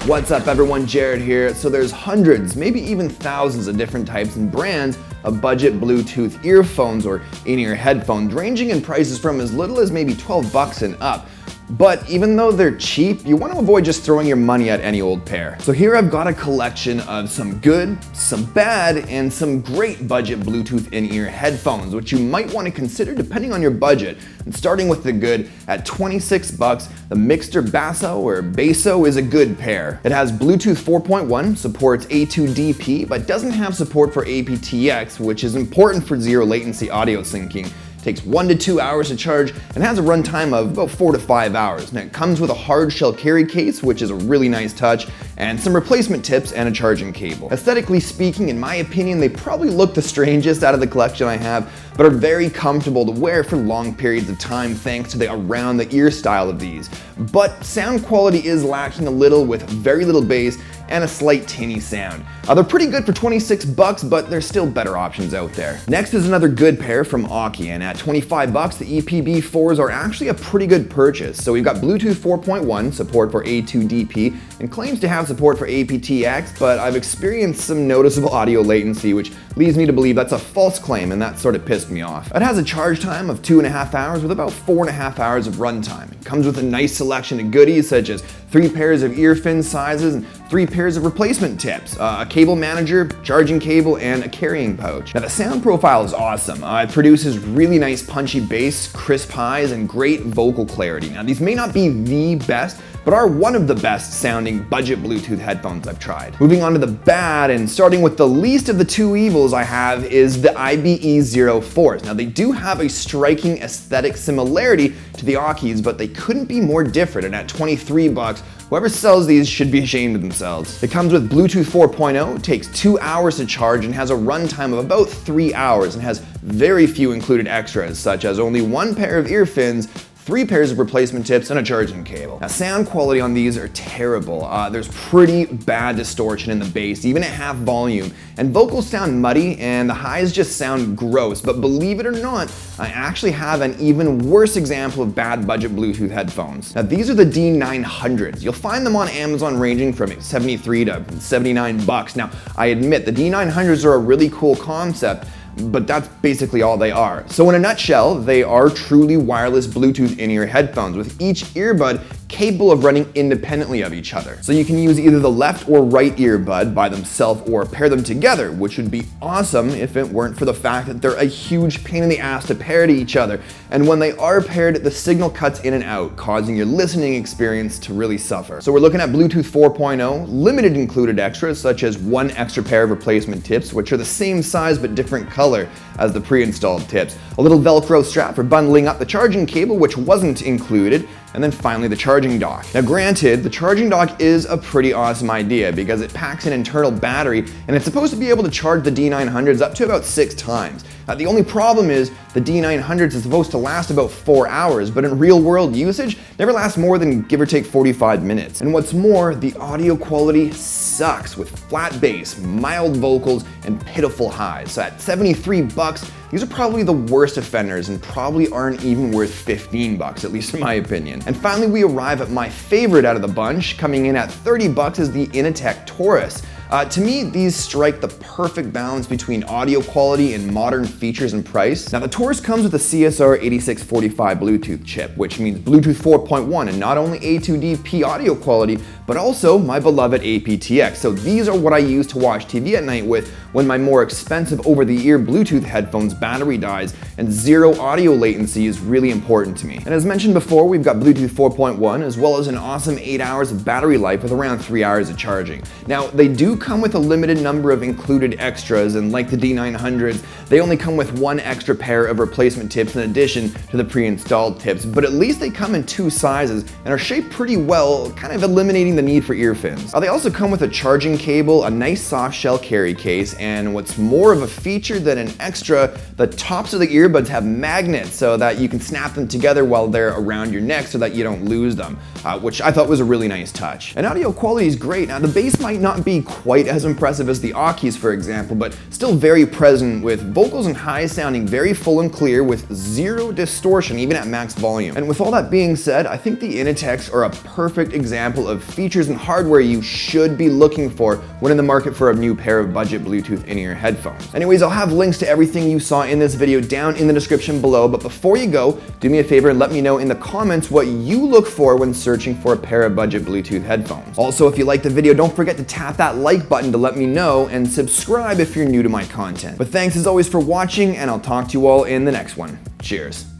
What's up everyone, Jared here. So there's hundreds, maybe even thousands of different types and brands of budget Bluetooth earphones or in-ear headphones, ranging in prices from as little as maybe 12 bucks and up. But even though they're cheap, you want to avoid just throwing your money at any old pair. So here I've got a collection of some good, some bad, and some great budget Bluetooth in-ear headphones, which you might want to consider depending on your budget. And starting with the good, at 26 bucks, the Mixcder Basso or Basso is a good pair. It has Bluetooth 4.1, supports A2DP, but doesn't have support for aptX, which is important for zero latency audio syncing. Takes 1 to 2 hours to charge and has a runtime of about 4 to 5 hours. Now it comes with a hard shell carry case, which is a really nice touch, and some replacement tips and a charging cable. Aesthetically speaking, in my opinion, they probably look the strangest out of the collection I have, but are very comfortable to wear for long periods of time thanks to the around the ear style of these. But sound quality is lacking a little with very little bass and a slight tinny sound. They're pretty good for 26 bucks, but there's still better options out there. Next is another good pair from Aukey, and at 25 bucks, the EP-B4s are actually a pretty good purchase. So we've got Bluetooth 4.1, support for A2DP, and claims to have support for aptX, but I've experienced some noticeable audio latency, which leads me to believe that's a false claim, and that sort of pissed me off. It has a charge time of 2.5 hours with about 4.5 hours of runtime. It comes with a nice selection of goodies such as 3 pairs of ear fin sizes and 3 pairs of replacement tips, a cable manager, charging cable, and a carrying pouch. Now the sound profile is awesome. It produces really nice punchy bass, crisp highs, and great vocal clarity. Now these may not be the best, but are one of the best sounding budget Bluetooth headphones I've tried. Moving on to the bad, and starting with the least of the two evils I have, is the IBE04s. Now they do have a striking aesthetic similarity to the Aukeys, but they couldn't be more different, and at 23 bucks, whoever sells these should be ashamed of themselves. It comes with Bluetooth 4.0, takes 2 hours to charge, and has a runtime of about 3 hours, and has very few included extras, such as only 1 pair of ear fins, 3 pairs of replacement tips, and a charging cable. Now sound quality on these are terrible. There's pretty bad distortion in the bass, even at half volume, and vocals sound muddy and the highs just sound gross. But believe it or not, I actually have an even worse example of bad budget Bluetooth headphones. Now these are the D900s. You'll find them on Amazon ranging from 73 to 79 bucks. Now I admit the D900s are a really cool concept, but that's basically all they are. So in a nutshell, they are truly wireless Bluetooth in-ear headphones with each earbud capable of running independently of each other. So you can use either the left or right earbud by themselves or pair them together, which would be awesome if it weren't for the fact that they're a huge pain in the ass to pair to each other. And when they are paired, the signal cuts in and out, causing your listening experience to really suffer. So we're looking at Bluetooth 4.0, limited included extras such as 1 extra pair of replacement tips, which are the same size but different color as the pre-installed tips, a little Velcro strap for bundling up the charging cable, which wasn't included, and then finally the charging dock. Now granted, the charging dock is a pretty awesome idea because it packs an internal battery and it's supposed to be able to charge the D900s up to about 6 times. The only problem is the D900s is supposed to last about 4 hours, but in real world usage, never lasts more than give or take 45 minutes. And what's more, the audio quality sucks with flat bass, mild vocals, and pitiful highs. So at 73 bucks, these are probably the worst offenders and probably aren't even worth 15 bucks, at least in my opinion. And finally, we arrive at my favorite out of the bunch. Coming in at 30 bucks is the Initech Taurus. To me, these strike the perfect balance between audio quality and modern features and price. Now the Taurus comes with a CSR 8645 Bluetooth chip, which means Bluetooth 4.1 and not only A2DP audio quality, but also my beloved aptX. So these are what I use to watch TV at night with when my more expensive over-the-ear Bluetooth headphones battery dies and zero audio latency is really important to me. And as mentioned before, we've got Bluetooth 4.1 as well as an awesome 8 hours of battery life with around 3 hours of charging. Now they do come with a limited number of included extras, and like the D900s, they only come with 1 extra pair of replacement tips in addition to the pre-installed tips, but at least they come in 2 sizes and are shaped pretty well, kind of eliminating the need for ear fins. They also come with a charging cable, a nice soft shell carry case, and what's more of a feature than an extra, the tops of the earbuds have magnets so that you can snap them together while they're around your neck so that you don't lose them, which I thought was a really nice touch. And audio quality is great. Now the bass might not be quite as impressive as the Aukeys, for example, but still very present with vocals and highs sounding very full and clear with zero distortion even at max volume. And with all that being said, I think the Inatecs are a perfect example of features features and hardware you should be looking for when in the market for a new pair of budget Bluetooth in-ear headphones. Anyways, I'll have links to everything you saw in this video down in the description below, but before you go, do me a favor and let me know in the comments what you look for when searching for a pair of budget Bluetooth headphones. Also, if you liked the video, don't forget to tap that like button to let me know, and subscribe if you're new to my content. But thanks as always for watching, and I'll talk to you all in the next one. Cheers.